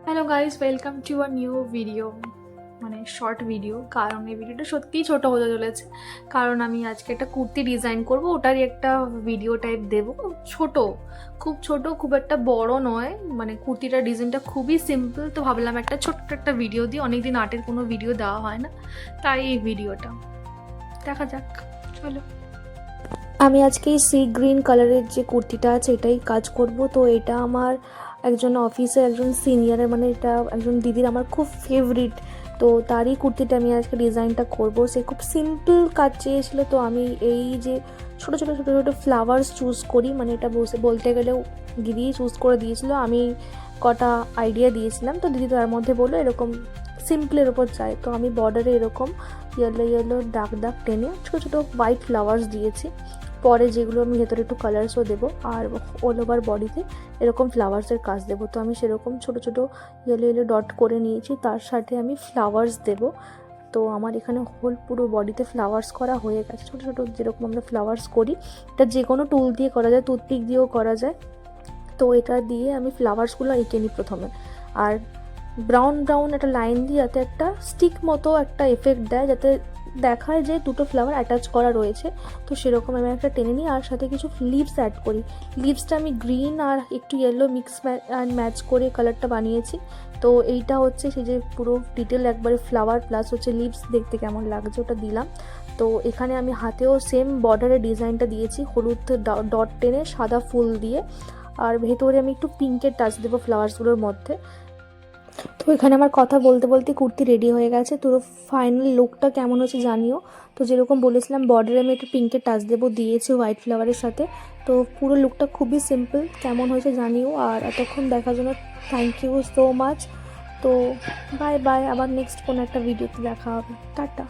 Hello guys, welcome to a new video, মানে short video. কারণ এই ভিডিওটা সত্যিই ছোট হতে চলেছে, কারণ আমি আজকে একটা কুর্তি ডিজাইন করব, ওটারই একটা ভিডিও টাইপ দেবো। ছোট, খুব ছোট, খুব একটা বড় নয়। মানে কুর্তিটার ডিজাইনটা খুবই সিম্পল, তো ভাবলাম একটা ছোট্ট একটা ভিডিও দিই। অনেকদিন আর্টের কোনো ভিডিও দেওয়া হয় না, তাই এই ভিডিওটা দেখা যাক। চলো, আমি আজকে এই সি গ্রিন কালারের যে কুর্তিটা আছে এটাই কাজ করব। তো এটা আমার একজন অফিসে একজন সিনিয়রের, মানে এটা একজন দিদির আমার খুব ফেভারিট, তো তারই কুর্তিটা আমি আজকে ডিজাইনটা করব। সে খুব সিম্পল কাজ চেয়েছিল, তো আমি এই যে ছোটো ছোটো ছোটো ছোটো ফ্লাওয়ার্স চুজ করি, মানে এটা বলতে গেলেও দিদিই চুজ করে দিয়েছিল, আমি কটা আইডিয়া দিয়েছিলাম। তো দিদি তার মধ্যে বললো এরকম সিম্পলের ওপর চাই, তো আমি বর্ডারে এরকম ইয়েলো ইয়েলো দাগ দাগ টেনে ছোটো ছোটো হোয়াইট ফ্লাওয়ার্স দিয়েছি। পরে যেগুলো আমি ভেতরে একটু কালার্সও দেবো, আর অল ওভার বডিতে এরকম ফ্লাওয়ার্সের কাজ দেবো। তো আমি সেরকম ছোটো ছোটো ইয়েলো ইয়েলো ডট করে নিয়েছি, তার সাথে আমি ফ্লাওয়ার্স দেবো। তো আমার এখানে হোল পুরো বডিতে ফ্লাওয়ার্স করা হয়ে গেছে, ছোটো ছোটো যেরকম আমরা ফ্লাওয়ার্স করি। এটা যে কোনো টুল দিয়ে করা যায়, টুথপিক দিয়েও করা যায়। তো এটা দিয়ে আমি ফ্লাওয়ার্সগুলো এঁকে নিই প্রথমে, আর ব্রাউন ব্রাউন একটা লাইন দিয়ে যাতে একটা স্টিক মতো একটা এফেক্ট দেয়, যাতে দেখায় যে দুটো ফ্লাওয়ার অ্যাটাচ করা রয়েছে। তো সেরকম আমি একটা টেনে নিই, আর সাথে কিছু লিভস অ্যাড করি। লিভসটা আমি গ্রিন আর একটু ইয়েলো মিক্স অ্যান্ড ম্যাচ করে কালারটা বানিয়েছি। তো এইটা হচ্ছে সেই যে পুরো ডিটেল একবারে ফ্লাওয়ার প্লাস হচ্ছে লিভস দেখতে কেমন লাগছে ওটা দিলাম। তো এখানে আমি হাতেও সেম বর্ডারের ডিজাইনটা দিয়েছি, হলুদ ডট টেনে সাদা ফুল দিয়ে, আর ভেতরে আমি একটু পিঙ্কের টাচ দেবো ফ্লাওয়ার্সগুলোর মধ্যে। তো এখানে আমার কথা বলতে বলতে কুর্তি রেডি হয়ে গেছে। তো ফাইনাল লুকটা কেমন হয়েছে জানিও। তো যেরকম বলেছিলাম বর্ডারে আমি একটু পিঙ্কের টাচ দেবো, দিয়েছি হোয়াইট ফ্লাওয়ারের সাথে। তো পুরো লুকটা খুবই সিম্পল, কেমন হয়েছে জানিও। আর এতক্ষণ দেখার জন্য থ্যাংক ইউ সো মাচ। তো বাই বাই, আবার নেক্সট কোনো একটা ভিডিওতে দেখা হবে। টাটা।